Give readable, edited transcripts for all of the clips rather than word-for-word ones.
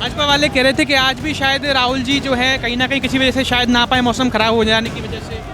भाजपा वाले कह रहे थे कि आज भी शायद राहुल जी जो है कहीं ना कहीं किसी वजह से शायद ना पाए, मौसम खराब हो जाने की वजह से।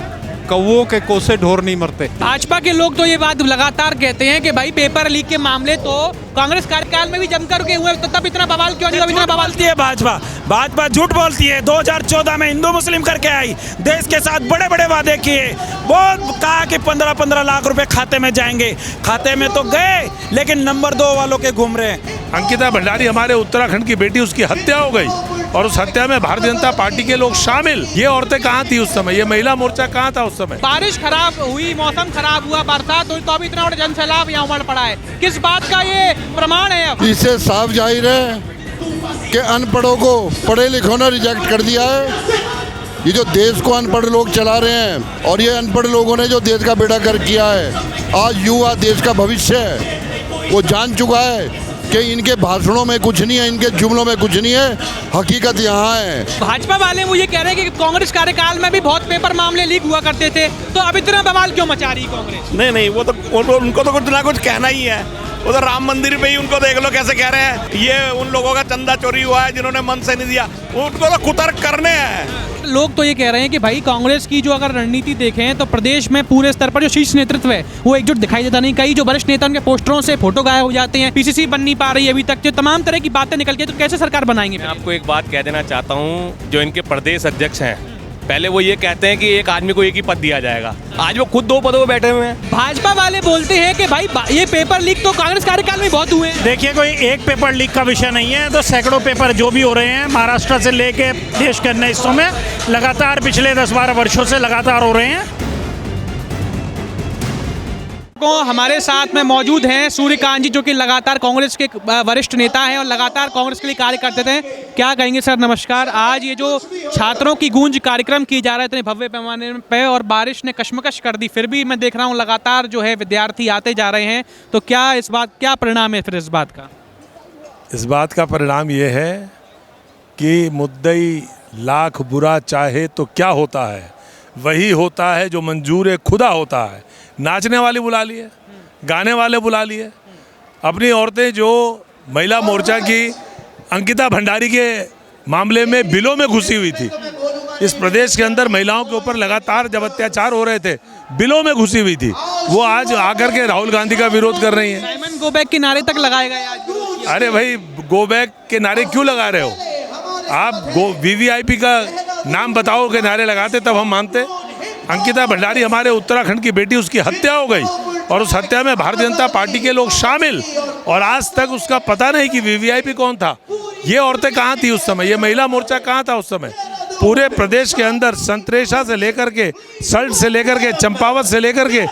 कौवों के कोसे ढोर नहीं मरते। भाजपा के लोग तो ये बात लगातार कहते हैं कि भाई पेपर लीक के मामले तो कांग्रेस कार्यकाल में भी जमकर के हुए, तो तब इतना बवाल क्यों नहीं, तब इतना बवाल बोलती है भाजपा झूठ बोलती है। 2014 में हिंदू मुस्लिम करके आई, देश के साथ बड़े बड़े वादे किए, बहुत कहा कि 15-15 लाख रुपए खाते में जाएंगे, खाते में तो गए लेकिन नंबर 2 वालों के घूम रहे हैं। अंकिता भंडारी हमारे उत्तराखंड की बेटी, उसकी हत्या हो गई और उस हत्या में भारतीय जनता पार्टी के लोग शामिल। ये औरतें कहाँ थी उस समय, ये महिला मोर्चा कहाँ था उस समय? बारिश खराब हुई, मौसम खराब हुआ, बरसात हुई, तो अभी इतना बड़ा जन सैलाब यहाँ उमड़ पड़ा है। किस बात का ये प्रमाण है? अब इससे साफ जाहिर है कि अनपढ़ों को पढ़े लिखों ने रिजेक्ट कर दिया है। ये जो देश को अनपढ़ लोग चला रहे हैं और ये अनपढ़ लोगों ने जो देश का बेड़ा गर्क किया है, आज युवा देश का भविष्य है, वो जान चुका है कि इनके भाषणों में कुछ नहीं है, इनके जुमलों में कुछ नहीं है, हकीकत यहाँ है। भाजपा वाले मुझे कह रहे हैं कि कांग्रेस कार्यकाल में भी बहुत पेपर मामले लीक हुआ करते थे, तो अब इतना बवाल क्यों मचा रही कांग्रेस? नहीं, वो तो उनको तो कुछ ना कुछ कहना ही है। उधर राम मंदिर पे ही उनको देख लो कैसे कह रहे हैं ये उन लोगों का चंदा चोरी हुआ है जिन्होंने मन से नहीं दिया, उनको तो कुतर्क करने हैं। लोग तो ये कह रहे हैं कि भाई कांग्रेस की जो अगर रणनीति देखें तो प्रदेश में पूरे स्तर पर जो शीर्ष नेतृत्व है वो एकजुट दिखाई देता नहीं। कई जो वरिष्ठ नेता, उनके पोस्टरों से फोटो गायब हो जाते हैं, पीसीसी बन नहीं पा रही अभी तक, जो तमाम तरह की बातें निकल के, तो कैसे सरकार बनाएंगे? मैं आपको एक बात कह देना चाहता हूँ, जो इनके प्रदेश अध्यक्ष हैं, पहले वो ये कहते हैं कि एक आदमी को एक ही पद दिया जाएगा, आज वो खुद 2 पदों पे बैठे हुए हैं। भाजपा वाले बोलते हैं कि भाई ये पेपर लीक तो कांग्रेस कार्यकाल में बहुत हुए हैं। देखिए, कोई एक पेपर लीक का विषय नहीं है, तो सैकड़ों पेपर जो भी हो रहे हैं महाराष्ट्र से लेके देश के अन्य हिस्सों में लगातार पिछले 10-12 वर्षों से लगातार हो रहे हैं। हमारे साथ में मौजूद हैं सूर्यकांत जी, जो कि लगातार कांग्रेस के वरिष्ठ नेता हैं और लगातार कांग्रेस के लिए कार्य करते थे। क्या कहेंगे सर? नमस्कार। आज ये जो छात्रों की गूंज कार्यक्रम की जा रहा है इतने भव्य पैमाने पे और बारिश ने कशमकश कर दी, फिर भी मैं देख रहा हूँ लगातार जो है विद्यार्थी आते जा रहे हैं, तो क्या परिणाम है फिर इस बात का? इस बात का परिणाम ये है कि मुद्दई लाख बुरा चाहे तो क्या होता है, वही होता है जो मंजूर खुदा होता है। नाचने वाले बुला लिए, गाने वाले बुला लिए, अपनी औरतें जो महिला मोर्चा की अंकिता भंडारी के मामले में बिलों में घुसी हुई थी, इस प्रदेश के अंदर महिलाओं के ऊपर लगातार जब अत्याचार हो रहे थे बिलों में घुसी हुई थी, वो आज आकर के राहुल गांधी का विरोध कर रही हैं। साइमन गो बैक के नारे तक लगाए गए आज। अरे भाई, गो बैक के नारे क्यों लगा रहे हो आप? VVIP का नाम बताओ के नारे लगाते तब हम मानते। अंकिता भंडारी हमारे उत्तराखंड की बेटी, उसकी हत्या हो गई और उस हत्या में भारतीय जनता पार्टी के लोग शामिल, और आज तक उसका पता नहीं कि VVIP कौन था। ये औरतें कहाँ थी उस समय, ये महिला मोर्चा कहाँ था उस समय? पूरे प्रदेश के अंदर संतरेशा से लेकर के, सल्ट से लेकर के, चंपावत से लेकर के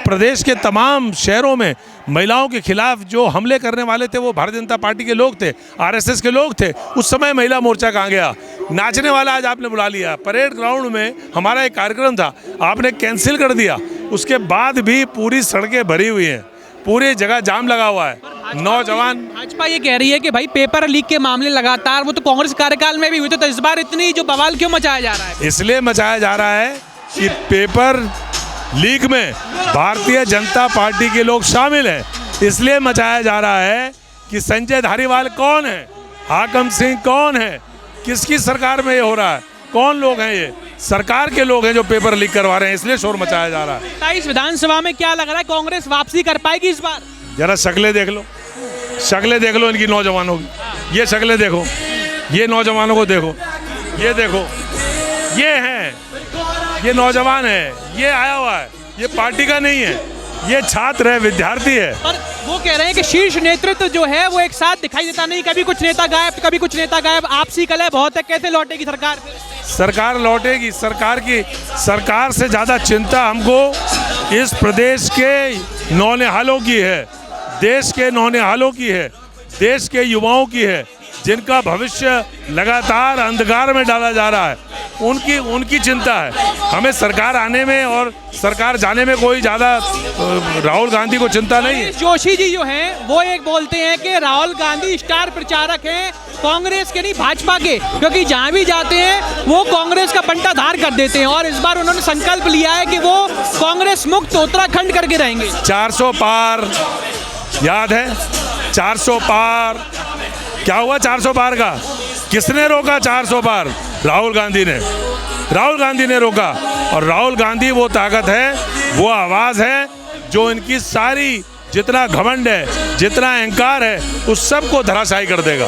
प्रदेश के तमाम शहरों में महिलाओं के खिलाफ जो हमले करने वाले थे वो भारतीय जनता पार्टी के लोग थे, RSS के लोग थे। उस समय महिला मोर्चा कहाँ गया? नाचने वाला आज आपने बुला लिया। परेड ग्राउंड में हमारा एक कार्यक्रम था, आपने कैंसिल कर दिया। उसके बाद भी पूरी सड़कें भरी हुई हैं, पूरी जगह जाम लगा हुआ है। नौजवान भाजपा ये कह रही है कि भाई पेपर लीक के मामले लगातार, वो तो कांग्रेस कार्यकाल में भी हुए थे, तो इस बार इतनी जो बवाल क्यों मचाया जा रहा है? इसलिए मचाया जा रहा है कि पेपर लीक में भारतीय जनता पार्टी के लोग शामिल हैं। इसलिए मचाया जा रहा है कि संजय धारीवाल कौन है, हाकम सिंह कौन है, किसकी सरकार में ये हो रहा है, कौन लोग हैं? ये सरकार के लोग हैं जो पेपर लीक करवा रहे हैं, इसलिए शोर मचाया जा रहा है। 27 विधानसभा में क्या लग रहा है, कांग्रेस वापसी कर पाएगी इस बार? जरा शक्लें देख लो, शक्लें देख लो इनकी नौजवानों की, ये शक्लें देखो, ये नौजवानों को देखो, ये देखो, ये हैं, ये नौजवान है, ये आया हुआ है, ये पार्टी का नहीं है, ये छात्र है, विद्यार्थी है। और वो कह रहे हैं कि शीर्ष नेतृत्व जो है वो एक साथ दिखाई देता नहीं, कभी कुछ नेता गायब, कभी कुछ नेता गायब, आपसी कलह बहुत है, कैसे लौटेगी सरकार? सरकार लौटेगी। सरकार से ज़्यादा चिंता हमको इस प्रदेश के नौनिहालों की है, देश के नौनिहालों की है, देश के युवाओं की है, जिनका भविष्य लगातार अंधकार में डाला जा रहा है, उनकी चिंता है। हमें सरकार आने में और सरकार जाने में कोई ज़्यादा राहुल गांधी को चिंता नहीं है। जोशी जी जो हैं वो एक बोलते हैं कि राहुल गांधी स्टार प्रचारक हैं कांग्रेस के, नहीं भाजपा के, क्योंकि जहाँ भी जाते हैं वो कांग्रेस का पंटाधार कर देते हैं, और इस बार उन्होंने संकल्प लिया है कि वो कांग्रेस मुक्त उत्तराखंड करके रहेंगे। 400 पार याद है, 400 पार क्या हुआ 400 पार का? किसने रोका 400 पार? राहुल गांधी ने। राहुल गांधी ने रोका। और राहुल गांधी वो ताकत है, वो आवाज़ है जो इनकी सारी जितना घमंड है, जितना अहंकार है, उस सब को धराशायी कर देगा।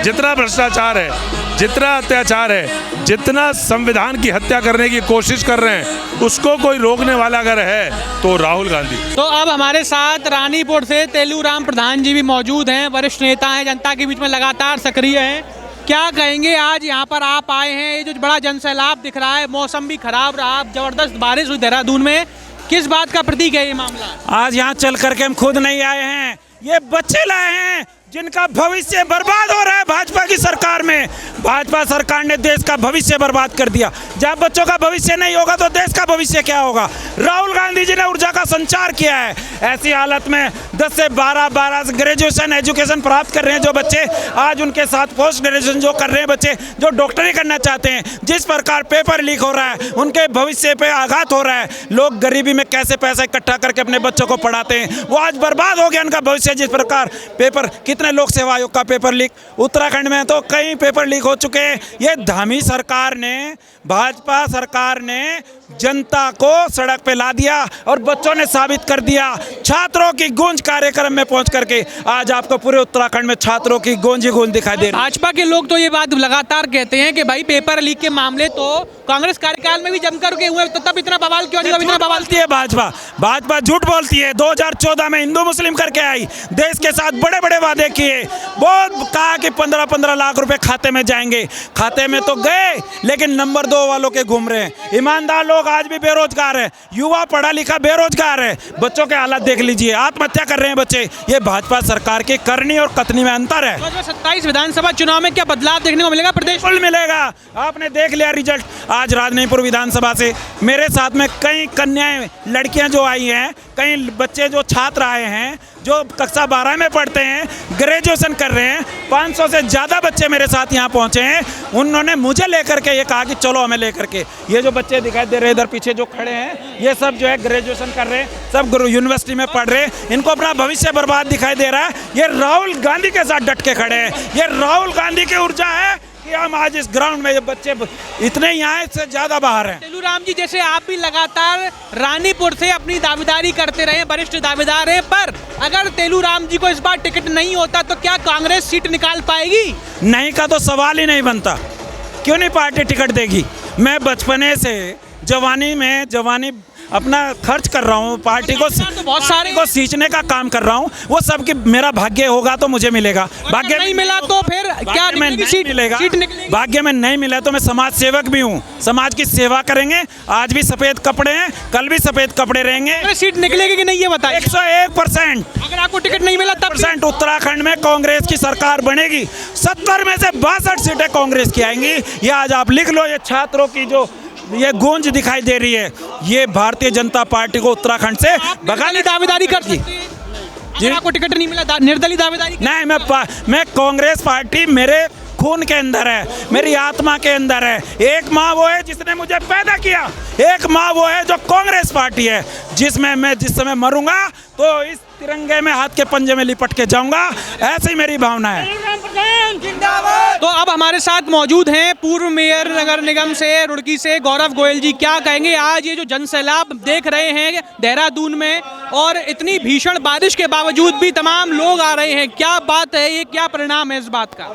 जितना भ्रष्टाचार है, जितना अत्याचार है, जितना संविधान की हत्या करने की कोशिश कर रहे हैं, उसको कोई रोकने वाला अगर है तो राहुल गांधी। तो अब हमारे साथ रानीपुर से तेलूराम प्रधान जी भी मौजूद हैं, वरिष्ठ नेता हैं, जनता के बीच में लगातार सक्रिय हैं। क्या कहेंगे, आज यहाँ पर आप आए हैं, ये जो बड़ा जनसैलाब दिख रहा है, मौसम भी खराब रहा, जबरदस्त बारिश हुई देहरादून में, किस बात का प्रतीक है ये मामला? आज यहाँ चल करके हम खुद नहीं आए हैं, ये बच्चे लाए हैं जिनका भविष्य बर्बाद हो रहा है भाजपा की सरकार में। भाजपा सरकार ने देश का भविष्य बर्बाद कर दिया। जब बच्चों का भविष्य नहीं होगा तो देश का भविष्य क्या होगा? राहुल गांधी जी ने ऊर्जा का संचार किया है। ऐसी हालत में 10 से 12 से ग्रेजुएशन एजुकेशन प्राप्त कर रहे हैं जो बच्चे, आज उनके साथ पोस्ट ग्रेजुएशन जो कर रहे हैं बच्चे, जो डॉक्टरी करना चाहते हैं, जिस प्रकार पेपर लीक हो रहा है, उनके भविष्य पे आघात हो रहा है। लोग गरीबी में कैसे पैसा इकट्ठा करके अपने बच्चों को पढ़ाते हैं, वो आज बर्बाद हो गया उनका भविष्य। जिस प्रकार पेपर, कितने लोक सेवा आयोग का पेपर लीक, उत्तराखंड में तो कई पेपर लीक हो चुके हैं। ये धामी सरकार ने, भाजपा सरकार ने जनता को सड़क पे ला दिया और बच्चों ने साबित कर दिया। छात्रों की गूंज कार्यक्रम में पहुंच करके आज आपको पूरे उत्तराखंड में छात्रों की गूंज ही गूंज दिखाई दे रही है। भाजपा के लोग तो ये बात लगातार कहते हैं कि भाई पेपर लीक के मामले तो कांग्रेस कार्यकाल में भी जमकर के हुए, तो तब इतना बवाल क्यों नहीं? इतना बवाल बोलती है भाजपा झूठ बोलती है। 2014 में हिंदू मुस्लिम करके आई, देश के साथ बड़े बड़े वादे किए, बहुत कहा कि 15-15 लाख रुपए खाते में जाएंगे। खाते में तो गए, लेकिन नंबर 2 वालों के घूम रहे हैं। ईमानदार लोग आज भी बेरोजगार है, युवा पढ़ा लिखा बेरोजगार है। बच्चों के हालात देख लीजिए, आत्महत्या कर रहे हैं बच्चे। ये भाजपा सरकार की करनी और कथनी में अंतर है। 27 विधानसभा चुनाव में क्या बदलाव देखने को मिलेगा प्रदेश? बिल्कुल मिलेगा। आपने देख लिया रिजल्ट आज राजनपुर विधानसभा से। मेरे साथ में कई कन्याएं, लड़कियां जो आई हैं, कई बच्चे जो छात्र आए हैं, जो कक्षा 12 में पढ़ते हैं, ग्रेजुएशन कर रहे हैं। 500 से ज़्यादा बच्चे मेरे साथ यहाँ पहुँचे हैं। उन्होंने मुझे लेकर के ये कहा कि चलो हमें लेकर के। ये जो बच्चे दिखाई दे रहे हैं इधर पीछे जो खड़े हैं, ये सब जो है ग्रेजुएशन कर रहे हैं, सब यूनिवर्सिटी में पढ़ रहे हैं। इनको अपना भविष्य बर्बाद दिखाई दे रहा है। ये राहुल गांधी के साथ डट के खड़े हैं। ये राहुल गांधी की ऊर्जा है कि हम आज इस ग्राउंड में ये बच्चे इतने यहाँ से ज़्यादा बाहर हैं। तेलूराम जी, जैसे आप भी लगातार रानीपुर से अपनी दावेदारी करते रहे, वरिष्ठ दावेदार हैं, पर अगर तेलूराम जी को इस बार टिकट नहीं होता तो क्या कांग्रेस सीट निकाल पाएगी? नहीं का तो सवाल ही नहीं बनता। क्यों नहीं पार्टी टिकट देगी? मैं बचपने से जवानी अपना खर्च कर रहा हूँ, पार्टी को बहुत सारे को सींचने का काम कर रहा हूँ। वो सब की मेरा भाग्य होगा तो मुझे मिलेगा। भाग्य नहीं मिला तो फिर क्या में नहीं मिलेगा? भाग्य में नहीं मिला तो मैं समाज सेवक भी हूँ, समाज की सेवा करेंगे। आज भी सफेद कपड़े हैं, कल भी सफेद कपड़े रहेंगे। सीट निकलेगी कि नहीं ये बताइए। 101%। अगर आपको टिकट नहीं मिला तब % उत्तराखंड में कांग्रेस की सरकार बनेगी। 70 में से 62 सीटें कांग्रेस की आएंगी। ये आज आप लिख लो। ये छात्रों की जो ये गूंज दिखाई दे रही है, ये भारतीय जनता पार्टी को उत्तराखंड से भगाने दावेदारी कर सकती है। अगर आपको टिकट नहीं मिला, निर्दलीय दावेदारी नहीं। मैं कांग्रेस पार्टी मेरे खून के अंदर है, मेरी आत्मा के अंदर है। एक माँ वो है जिसने मुझे पैदा किया, एक माँ वो है जो कांग्रेस पार्टी है, जिसमें मैं जिस समय मरूंगा तो इस तिरंगे में हाथ के पंजे में लिपट के जाऊंगा। ऐसी मेरी भावना है। तो अब हमारे साथ मौजूद हैं पूर्व मेयर नगर निगम से रुड़की से गौरव गोयल जी। क्या कहेंगे, आज ये जो जनसैलाब देख रहे हैं देहरादून में और इतनी भीषण बारिश के बावजूद भी तमाम लोग आ रहे हैं, क्या बात है ये, क्या परिणाम है इस बात का?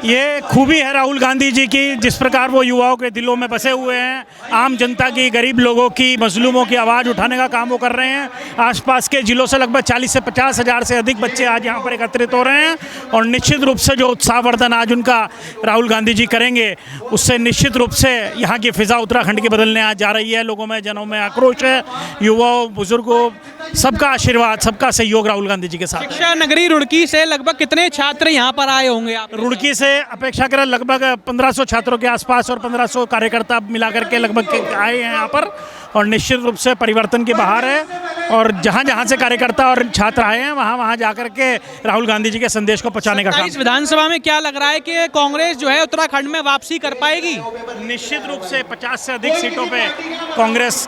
ये खूबी है राहुल गांधी जी की, जिस प्रकार वो युवाओं के दिलों में बसे हुए हैं। आम जनता की, गरीब लोगों की, मजलूमों की आवाज़ उठाने का काम वो कर रहे हैं। आसपास के जिलों से लगभग 40 से 50 हज़ार से अधिक बच्चे आज यहाँ पर एकत्रित हो रहे हैं और निश्चित रूप से जो उत्साहवर्धन आज उनका राहुल गांधी जी करेंगे, उससे निश्चित रूप से यहाँ की फिज़ा उत्तराखंड की बदलने आज जा रही है। लोगों में, जनों में आक्रोश है, युवाओं, बुजुर्गों, सबका आशीर्वाद, सबका सहयोग राहुल गांधी जी के साथ। शिक्षा नगरी रुड़की से लगभग कितने छात्र यहाँ पर आए होंगे आप? रुड़की से अपेक्षा करें लगभग 1500 छात्रों के आसपास और 1500 कार्यकर्ता मिलाकर के लगभग आए हैं यहाँ पर और निश्चित रूप से परिवर्तन की बहार है। और जहाँ जहाँ से कार्यकर्ता और छात्र आए हैं वहाँ जाकर के राहुल गांधी जी के संदेश को पहुँचाने का काम। इस विधानसभा में क्या लग रहा है कि कांग्रेस जो है उत्तराखंड में वापसी कर पाएगी? निश्चित रूप से 50 से अधिक सीटों पे कांग्रेस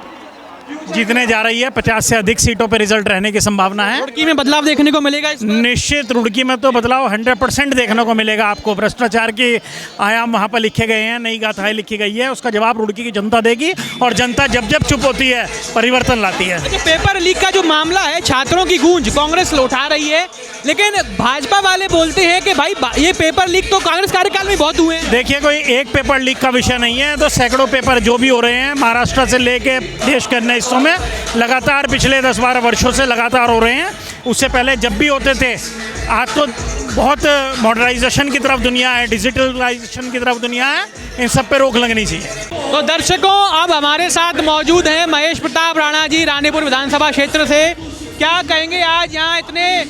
जीतने जा रही है। 50 से अधिक सीटों पर रिजल्ट रहने की संभावना है। रुड़की में बदलाव देखने को मिलेगा इस बार? निश्चित रुड़की में तो बदलाव 100% देखने को मिलेगा आपको। भ्रष्टाचार के आयाम वहाँ पर लिखे गए हैं, नई गाथाएं लिखी गई है, उसका जवाब रुड़की की जनता देगी। और जनता जब जब चुप होती है परिवर्तन लाती है। अच्छा, पेपर लीक का जो मामला है, छात्रों की गूंज कांग्रेस उठा रही है, लेकिन भाजपा वाले बोलते हैं कि भाई ये पेपर लीक तो कांग्रेस कार्यकाल में बहुत हुए हैं। देखिए, कोई एक पेपर लीक का विषय नहीं है, तो सैकड़ों पेपर जो भी हो रहे हैं महाराष्ट्र से लेके देश के अन्य हिस्सों में लगातार पिछले 10-12 वर्षों से लगातार हो रहे हैं। उससे पहले जब भी होते थे, आज तो बहुत मॉडर्नाइजेशन की तरफ दुनिया है, डिजिटलाइजेशन की तरफ दुनिया है, इन सब पे रोक लगनी चाहिए। तो दर्शकों, अब हमारे साथ मौजूद हैं महेश प्रताप राणा जी, रानीपुर विधानसभा क्षेत्र से। क्या कहेंगे, आज यहाँ इतने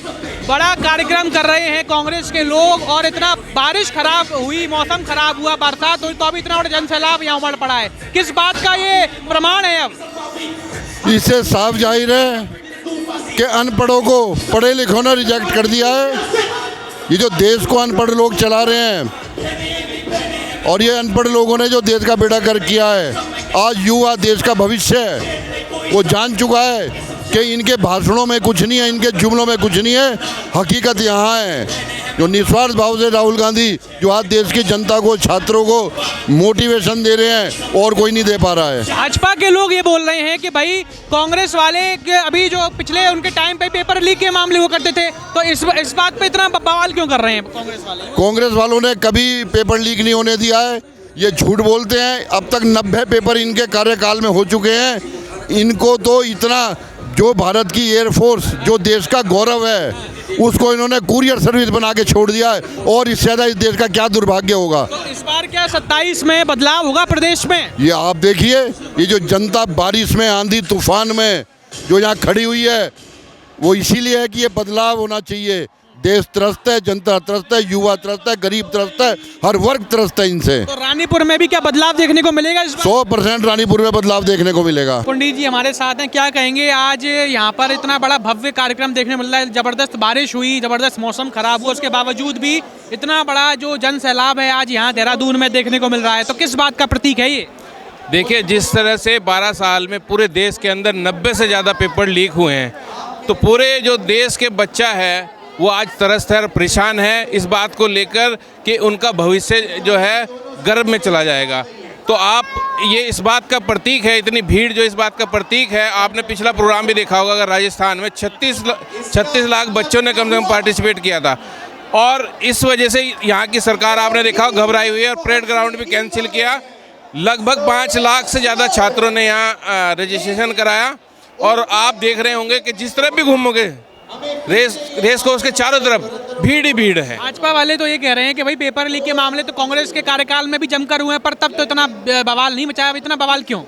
बड़ा कार्यक्रम कर रहे हैं कांग्रेस के लोग, और इतना बारिश खराब हुई, मौसम खराब हुआ, बरसात हुई, तो अभी इतना बड़ा जनसैलाब यहाँ उमड़ पड़ा है, किस बात का ये प्रमाण है? अब इससे साफ जाहिर है कि अनपढ़ों को पढ़े लिखों ने रिजेक्ट कर दिया है। ये जो देश को अनपढ़ लोग चला रहे हैं, और ये अनपढ़ लोगों ने जो देश का बेड़ा गर्क किया है, आज युवा देश का भविष्य है, वो जान चुका है कि इनके भाषणों में कुछ नहीं है, इनके जुमलों में कुछ नहीं है, हकीकत यहाँ है। जो निस्वार्थ भाव से राहुल गांधी जो आज देश की जनता को, छात्रों को मोटिवेशन दे रहे हैं, और कोई नहीं दे पा रहा है। भाजपा के लोग ये बोल रहे हैं कि भाई कांग्रेस वाले के अभी जो पिछले उनके टाइम पे पेपर लीक के मामले हुआ करते थे, तो इस बात पे इतना बवाल क्यों कर रहे हैं कांग्रेस वाले? कांग्रेस वालों ने कभी पेपर लीक नहीं होने दिया है, ये झूठ बोलते हैं। अब तक 90 पेपर इनके कार्यकाल में हो चुके हैं। इनको तो इतना, जो भारत की एयरफोर्स, जो देश का गौरव है, उसको इन्होंने कुरियर सर्विस बना के छोड़ दिया है, और इससे ज़्यादा इस देश का क्या दुर्भाग्य होगा। तो इस बार क्या 27 में बदलाव होगा प्रदेश में? ये आप देखिए, ये जो जनता बारिश में, आंधी तूफान में जो यहाँ खड़ी हुई है, वो इसीलिए है कि ये बदलाव होना चाहिए। देश त्रस्त है, जनता त्रस्त है, युवा त्रस्त है, गरीब त्रस्त है, हर वर्ग त्रस्त है इनसे। तो रानीपुर में भी क्या बदलाव देखने को मिलेगा इस बार? 100% रानीपुर में बदलाव देखने को मिलेगा। पंडित जी हमारे साथ हैं, क्या कहेंगे, आज यहाँ पर इतना बड़ा भव्य कार्यक्रम देखने मिल रहा है, जबरदस्त बारिश हुई, जबरदस्त मौसम खराब हुआ, उसके बावजूद भी इतना बड़ा जो जन सैलाब है आज यहाँ देहरादून में देखने को मिल रहा है, तो किस बात का प्रतीक है ये? देखिए, जिस तरह से 12 साल में पूरे देश के अंदर 90 से ज़्यादा पेपर लीक हुए हैं, तो पूरे जो देश के बच्चा है वो आज तरस तर परेशान है इस बात को लेकर कि उनका भविष्य जो है गर्भ में चला जाएगा। तो आप, ये इस बात का प्रतीक है, इतनी भीड़ जो इस बात का प्रतीक है। आपने पिछला प्रोग्राम भी देखा होगा, अगर राजस्थान में 36 लाख बच्चों ने कम से कम पार्टिसिपेट किया था, और इस वजह से यहाँ की सरकार आपने देखा घबराई हुई है, और परेड ग्राउंड भी कैंसिल किया। लगभग 5 लाख से ज़्यादा छात्रों ने यहाँ रजिस्ट्रेशन कराया, और आप देख रहे होंगे कि जिस तरफ भी घूमोगे रेस कोर्स के चारों तरफ भीड़ ही भीड़ है। भाजपा वाले तो ये कह रहे हैं कि भाई पेपर लीक के मामले तो कांग्रेस के कार्यकाल में भी जमकर हुए हैं, पर तब तो इतना बवाल नहीं मचाया। इतना बवाल क्यों?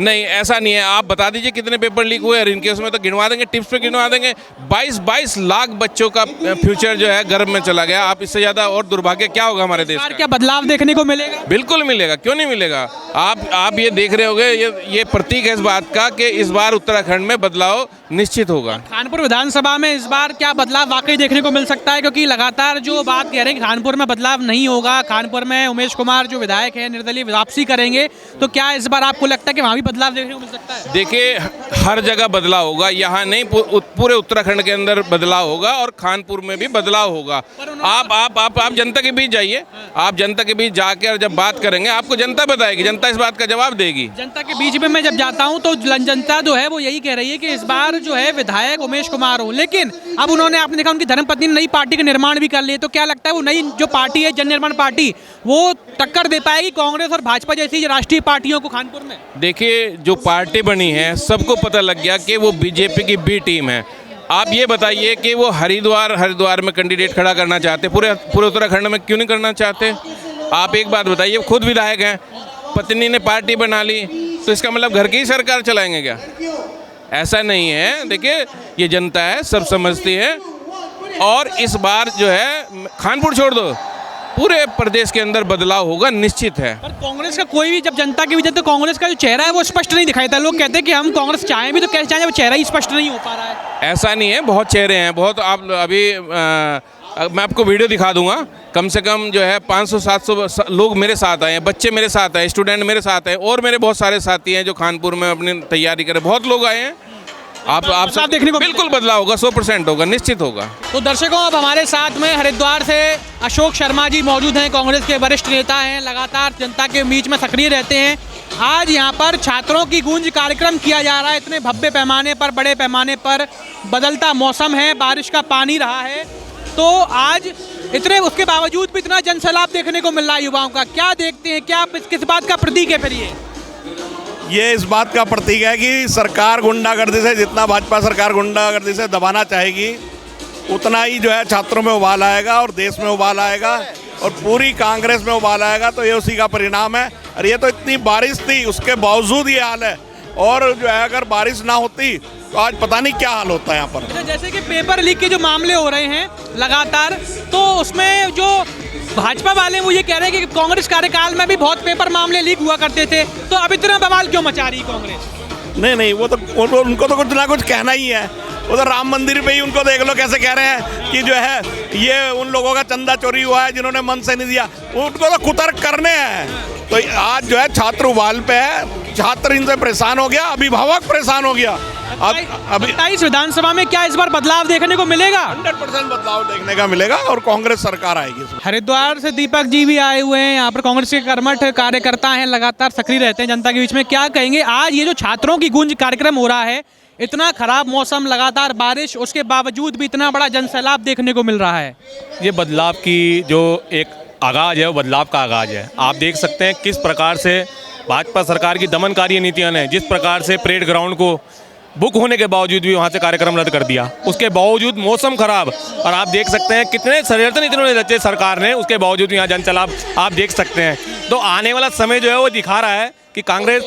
नहीं, ऐसा नहीं है। आप बता दीजिए कितने पेपर लीक हुए, और इनके उसमें तो गिनवा देंगे, टिप्स पे गिनवा देंगे। 22 लाख बच्चों का फ्यूचर जो है गर्भ में चला गया। आप इससे ज़्यादा और दुर्भाग्य क्या होगा हमारे देश का? क्या बदलाव देखने को मिलेगा? बिल्कुल मिलेगा, क्यों नहीं मिलेगा। आप ये देख रहे होंगे, ये प्रतीक है इस बात का कि इस बार उत्तराखंड में बदलाव निश्चित होगा। कानपुर विधानसभा में इस बार क्या बदलाव वाकई देखने को मिल सकता है? क्योंकि लगातार जो बात कह रहे हैं कि कानपुर में बदलाव नहीं होगा, कानपुर में उमेश कुमार जो विधायक है निर्दलीय वापसी करेंगे, तो क्या इस बार आपको लगता है कि वहाँ भी बदलाव देखने को मिल सकता है? देखिए, हर जगह बदलाव होगा, यहाँ नहीं, पूरे उत्तराखंड के अंदर बदलाव होगा, और कानपुर में भी बदलाव होगा। आप जनता के बीच जाइए, आप जनता के बीच जाके और जब बात करेंगे आपको जनता बताएगी, जनता इस बात का जवाब देगी। जनता के बीच में मैं जब जाता हूं तो जनता जो है वो यही कह रही है कि इस बार जो है विधायक उमेश कुमार हो, लेकिन अब उन्होंने, आपने देखा उनकी धर्मपत्नी ने नई पार्टी का निर्माण भी कर लिया, तो क्या लगता है वो नई जो पार्टी है, जन निर्माण पार्टी, वो टक्कर दे पाएगी कांग्रेस और भाजपा जैसी राष्ट्रीय पार्टियों को कानपुर में? देखिए, जो पार्टी बनी है सबको पता लग गया कि वो बीजेपी की बी टीम है। आप ये बताइए कि वो हरिद्वार में कैंडिडेट खड़ा करना चाहते, पूरे उत्तराखंड में क्यों नहीं करना चाहते? आप एक बात बताइए, खुद विधायक हैं, पत्नी ने पार्टी बना ली, तो इसका मतलब घर की ही सरकार चलाएंगे क्या? ऐसा नहीं है। देखिए, ये जनता है, सब समझती है, और इस बार जो है कानपुर छोड़ दो, पूरे प्रदेश के अंदर बदलाव होगा, निश्चित है। पर कांग्रेस का कोई भी, जब जनता की वजह, तो कांग्रेस का जो चेहरा है वो स्पष्ट नहीं दिखाई देता। लोग कहते हैं कि हम कांग्रेस चाहें भी तो कैसे चाहें, वो चेहरा ही स्पष्ट नहीं हो पा रहा है। ऐसा नहीं है, बहुत चेहरे हैं, बहुत। आप अभी मैं आपको वीडियो दिखा दूंगा, कम से कम जो है 500-700 लोग मेरे साथ आए हैं, बच्चे मेरे साथ आए, स्टूडेंट मेरे साथ आए, और मेरे बहुत सारे साथी हैं जो कानपुर में अपनी तैयारी करें, बहुत लोग आए हैं। आप सब देखने को बिल्कुल बदलाव होगा, 100% होगा, निश्चित होगा। तो दर्शकों, अब हमारे साथ में हरिद्वार से अशोक शर्मा जी मौजूद हैं, कांग्रेस के वरिष्ठ नेता हैं, लगातार जनता के बीच में सक्रिय रहते हैं। आज यहाँ पर छात्रों की गूंज कार्यक्रम किया जा रहा है, इतने भव्य पैमाने पर, बड़े पैमाने पर, बदलता मौसम है, बारिश का पानी रहा है, तो आज इतने उसके बावजूद भी इतना जनसैलाब देखने को मिल रहा है युवाओं का। क्या देखते हैं, क्या किस बात का प्रतीक है फिर ये इस बात का प्रतीक है कि सरकार गुंडागर्दी से, जितना भाजपा सरकार गुंडागर्दी से दबाना चाहेगी, उतना ही जो है छात्रों में उबाल आएगा और देश में उबाल आएगा और पूरी कांग्रेस में उबाल आएगा। तो ये उसी का परिणाम है। और ये तो इतनी बारिश थी, उसके बावजूद ये हाल है। और जो है अगर बारिश ना होती तो आज पता नहीं क्या हाल होता है यहाँ पर। जैसे कि पेपर लीक के जो मामले हो रहे हैं लगातार, तो उसमें जो भाजपा वाले वो ये कह रहे हैं कि कांग्रेस कार्यकाल में भी बहुत पेपर मामले लीक हुआ करते थे, तो अब इतना बवाल क्यों मचा रही कांग्रेस? नहीं, वो तो उनको तो कुछ ना कुछ कहना ही है। वो तो राम मंदिर पे ही उनको देख लो कैसे कह रहे हैं कि जो है ये उन लोगों का चंदा चोरी हुआ है जिन्होंने मन से नहीं दिया। उनको तो कुतर्क करने हैं। तो आज जो है छात्र उबाल पे है, छात्र इनसे परेशान हो गया, अभिभावक परेशान हो गया। अभी 27 विधानसभा में क्या इस बार बदलाव देखने को मिलेगा? 100% बदलाव देखने का मिलेगा और कांग्रेस सरकार आएगी। हरिद्वार से दीपक जी भी आए हुए हैं, यहाँ पर कांग्रेस के कर्मठ कार्यकर्ता हैं, लगातार सक्रिय रहते हैं जनता के बीच में। क्या कहेंगे आज ये जो छात्रों की गूंज कार्यक्रम हो रहा है, इतना खराब मौसम, लगातार बारिश, उसके बावजूद भी इतना बड़ा जनसैलाब देखने को मिल रहा है? ये बदलाव की जो एक आगाज़ है, वो बदलाव का आगाज़ है। आप देख सकते हैं किस प्रकार से भाजपा सरकार की दमनकारी नीतियाँ ने, जिस प्रकार से परेड ग्राउंड को बुक होने के बावजूद भी वहाँ से कार्यक्रम रद्द कर दिया, उसके बावजूद मौसम खराब, और आप देख सकते हैं कितने षड्यंत्र इन्होंने रचे सरकार ने, उसके बावजूद यहाँ जनसैलाब आप देख सकते हैं। तो आने वाला समय जो है वो दिखा रहा है कि कांग्रेस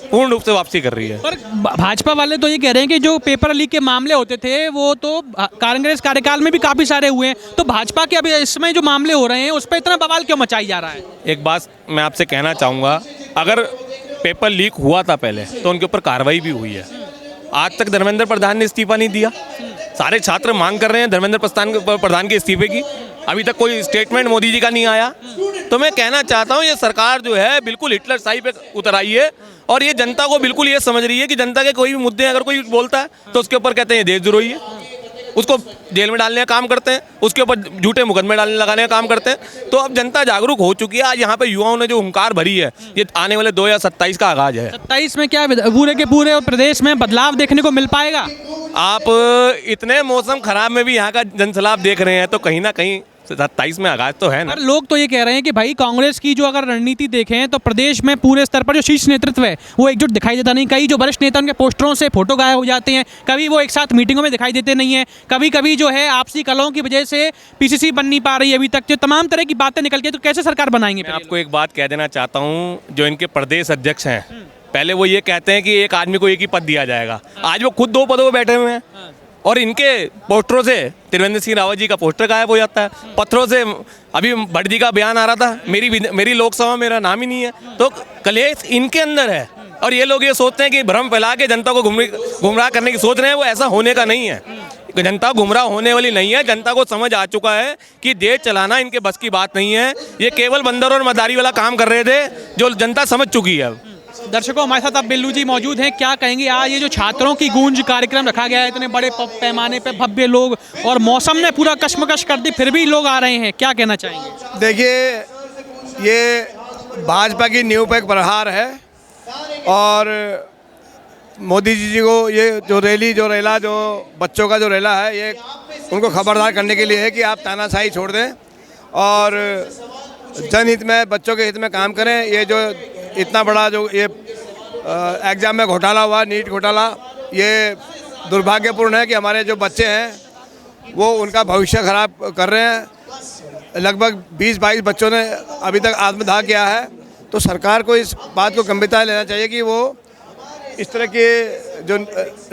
पूर्ण रूप से वापसी कर रही है। पर भाजपा वाले तो ये कह रहे हैं कि जो पेपर लीक के मामले होते थे वो तो कांग्रेस कार्यकाल में भी काफ़ी सारे हुए हैं, तो भाजपा के अभी इसमें जो मामले हो रहे हैं उस पर इतना बवाल क्यों मचाई जा रहा है? एक बात मैं आपसे कहना चाहूँगा, अगर पेपर लीक हुआ था पहले तो उनके ऊपर कार्रवाई भी हुई है। आज तक धर्मेंद्र प्रधान ने इस्तीफा नहीं दिया। सारे छात्र मांग कर रहे हैं धर्मेंद्र प्रधान के इस्तीफे की, अभी तक कोई स्टेटमेंट मोदी जी का नहीं आया। तो मैं कहना चाहता हूँ ये सरकार जो है बिल्कुल हिटलर शाही पे उतर आई है, और ये जनता को बिल्कुल ये समझ रही है कि जनता के कोई भी मुद्दे अगर कोई बोलता है तो उसके ऊपर कहते हैं देशद्रोही है, उसको जेल में डालने का काम करते हैं, उसके ऊपर झूठे मुकदमे लगाने का काम करते हैं। तो अब जनता जागरूक हो चुकी है। आज यहाँ पे युवाओं ने जो हुंकार भरी है, ये आने वाले 2027 का आगाज है। 27 में क्या पूरे के पूरे प्रदेश में बदलाव देखने को मिल पाएगा? आप इतने मौसम खराब में भी यहाँ का जनसैलाब देख रहे हैं, तो कहीं ना कहीं 27 में आगाज तो है ना। लोग तो ये कह रहे हैं कि भाई कांग्रेस की जो अगर रणनीति देखें तो प्रदेश में पूरे स्तर पर जो शीर्ष नेतृत्व है वो एकजुट दिखाई देता नहीं। कई जो वरिष्ठ नेता उनके पोस्टरों से फोटो गायब हो जाते हैं, कभी वो एक साथ मीटिंगों में दिखाई देते नहीं है, कभी कभी जो है आपसी कलहों की वजह से पीसीसी बन नहीं पा रही अभी तक। जो तमाम तरह की बातें निकल के, तो कैसे सरकार बनाएंगे? मैं आपको एक बात कह देना चाहता हूँ, जो इनके प्रदेश अध्यक्ष हैं, पहले वो ये कहते हैं कि एक आदमी को एक ही पद दिया जाएगा, आज वो खुद 2 पदों पर बैठे हुए हैं, और इनके पोस्टरों से त्रिवेंद्र सिंह रावत जी का पोस्टर गायब हो जाता है, पत्रों से अभी भट्ट जी का बयान आ रहा था, मेरी लोकसभा मेरा नाम ही नहीं है। तो कलेश इनके अंदर है, और ये लोग ये सोचते हैं कि भ्रम फैला के जनता को गुमराह करने की सोच रहे हैं। वो ऐसा होने का नहीं है, जनता गुमराह होने वाली नहीं है। जनता को समझ आ चुका है कि देश चलाना इनके बस की बात नहीं है। ये केवल बंदर और मदारी वाला काम कर रहे थे, जो जनता समझ चुकी है। दर्शकों, हमारे साथ अब बिल्लू जी मौजूद हैं। क्या कहेंगे आज ये जो छात्रों की गूंज कार्यक्रम रखा गया है, इतने बड़े पैमाने पे भव्य लोग, और मौसम ने पूरा कश्मकश कर दी, फिर भी लोग आ रहे हैं, क्या कहना चाहेंगे? देखिए, ये भाजपा की नींव पे एक प्रहार है, और मोदी जी को ये जो रेला जो बच्चों का जो रेला है, ये उनको खबरदार करने के लिए है कि आप तानाशाही छोड़ दें और जनहित में, बच्चों के हित में काम करें। ये जो इतना बड़ा जो ये एग्ज़ाम में घोटाला हुआ, नीट घोटाला, ये दुर्भाग्यपूर्ण है कि हमारे जो बच्चे हैं वो उनका भविष्य खराब कर रहे हैं। लगभग 20-22 बच्चों ने अभी तक आत्मदाह किया है। तो सरकार को इस बात को गंभीरता लेना चाहिए कि वो इस तरह की जो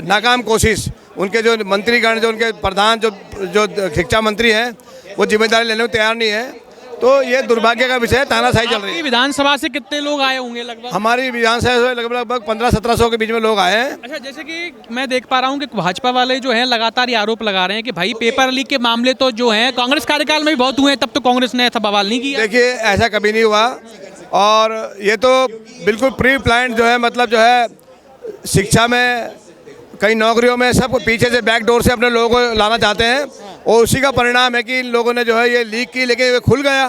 नाकाम कोशिश, उनके जो मंत्रीगण, जो उनके प्रधान, जो शिक्षा मंत्री हैं, वो जिम्मेदारी लेने में तैयार नहीं है। तो ये दुर्भाग्य का विषय है, तानाशाही चल रही आपकी है। विधानसभा से कितने लोग आए होंगे लगभग? हमारी विधानसभा से लगभग 1500-1700 के बीच में लोग आए हैं। अच्छा, जैसे कि मैं देख पा रहा हूँ कि भाजपा वाले जो हैं लगातार ये आरोप लगा रहे हैं कि भाई पेपर लीक के मामले तो जो हैं कांग्रेस कार्यकाल में भी बहुत हुए हैं, तब तो कांग्रेस ने ऐसा बवाल नहीं किया। देखिए ऐसा कभी नहीं हुआ, और ये तो बिल्कुल प्री प्लान जो है, मतलब जो है शिक्षा में, कई नौकरियों में, सब पीछे से बैक डोर से अपने लोगों को लाना चाहते हैं, और उसी का परिणाम है कि इन लोगों ने जो है ये लीक की, लेकिन ये खुल गया।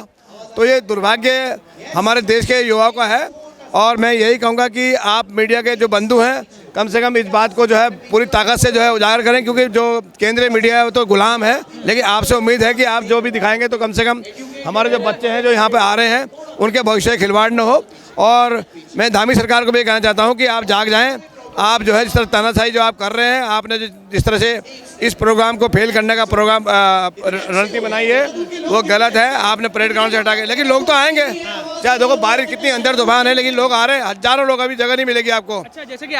तो ये दुर्भाग्य हमारे देश के युवाओं का है, और मैं यही कहूँगा कि आप मीडिया के जो बंधु हैं, कम से कम इस बात को जो है पूरी ताकत से जो है उजागर करें, क्योंकि जो केंद्रीय मीडिया है वो तो गुलाम है, लेकिन आपसे उम्मीद है कि आप जो भी दिखाएंगे तो कम से कम हमारे जो बच्चे हैं जो यहाँ पे आ रहे हैं उनके भविष्य खिलवाड़ न हो। और मैं धामी सरकार को भी कहना चाहता हूँ कि आप जाग जाएँ। आप जो है जिस तरह तानाशाही जो आप कर रहे हैं, आपने जिस तरह से इस प्रोग्राम को फेल करने का प्रोग्राम रणनीति बनाई है, वो गलत है। आपने परेड ग्राउंड से हटा के, लेकिन लोग तो आएंगे, चाहे देखो बारिश कितनी अंदर तूफान है, लेकिन लोग आ रहे हैं, हजारों लोग, अभी जगह नहीं मिलेगी आपको। अच्छा, जैसे कि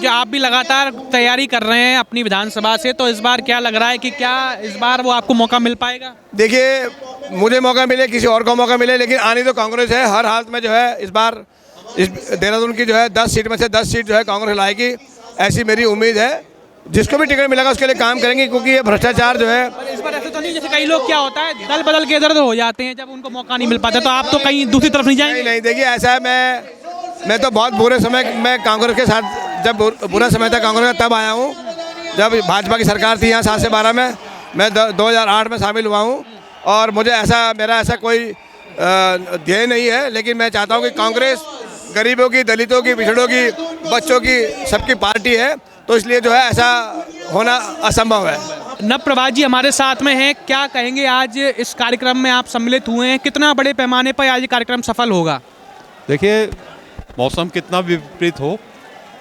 आप भी लगातार तैयारी कर रहे हैं अपनी विधानसभा से, तो इस बार क्या लग रहा है कि क्या इस बार वो आपको मौका मिल पाएगा? देखिए, मुझे मौका मिले, किसी और को मौका मिले, लेकिन आनी तो कांग्रेस है। हर हालत में जो है इस बार इस देहरादून की जो है 10 सीट में से 10 सीट जो है कांग्रेस लाएगी, ऐसी मेरी उम्मीद है। जिसको भी टिकट मिलेगा उसके लिए काम करेंगे, क्योंकि ये भ्रष्टाचार जो है। इस बार ऐसा तो नहीं, जैसे कई लोग क्या होता है दल बदल के इधर उधर हो जाते हैं जब उनको मौका नहीं मिल पाता, तो आप तो कहीं दूसरी तरफ नहीं जाएंगे? नहीं, देखिए ऐसा है, मैं तो बहुत बुरे समय में कांग्रेस के साथ, जब बुरा समय था कांग्रेस का, तब आया हूँ जब भाजपा की सरकार थी यहाँ 7 से 12 में। मैं 2008 में शामिल हुआ हूँ, और मुझे मेरा ऐसा कोई ध्येय नहीं है, लेकिन मैं चाहता हूँ कि कांग्रेस गरीबों की, दलितों की, पिछड़ों की, बच्चों की, सबकी पार्टी है, तो इसलिए जो है ऐसा होना असंभव है। नवप्रभात जी हमारे साथ में हैं, क्या कहेंगे आज इस कार्यक्रम में आप सम्मिलित हुए हैं, कितना बड़े पैमाने पर आज ये कार्यक्रम सफल होगा? देखिए, मौसम कितना विपरीत हो,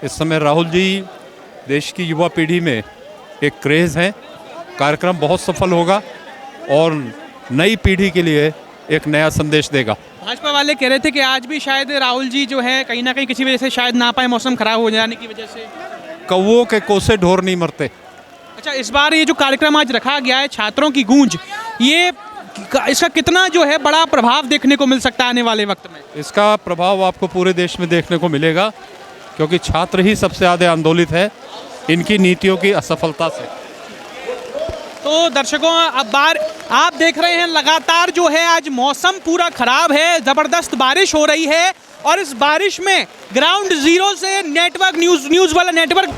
इस समय राहुल जी देश की युवा पीढ़ी में एक क्रेज़ है। कार्यक्रम बहुत सफल होगा और नई पीढ़ी के लिए एक नया संदेश देगा। भाजपा वाले कह रहे थे कि आज भी शायद राहुल जी जो है कहीं ना कहीं किसी वजह से शायद ना पाए, मौसम खराब हो जाने की वजह से। कौवों के कोसे ढोर नहीं मरते। अच्छा, इस बार ये जो कार्यक्रम आज रखा गया है छात्रों की गूंज, ये इसका कितना जो है बड़ा प्रभाव देखने को मिल सकता है आने वाले वक्त में? इसका प्रभाव आपको पूरे देश में देखने को मिलेगा, क्योंकि छात्र ही सबसे ज़्यादा आंदोलित है इनकी नीतियों की असफलता से। तो दर्शकों, अब बार आप देख रहे हैं लगातार जो है आज मौसम पूरा खराब है, ज़बरदस्त बारिश हो रही है, और इस बारिश में ग्राउंड जीरो से नेटवर्क न्यूज़ वाला नेटवर्क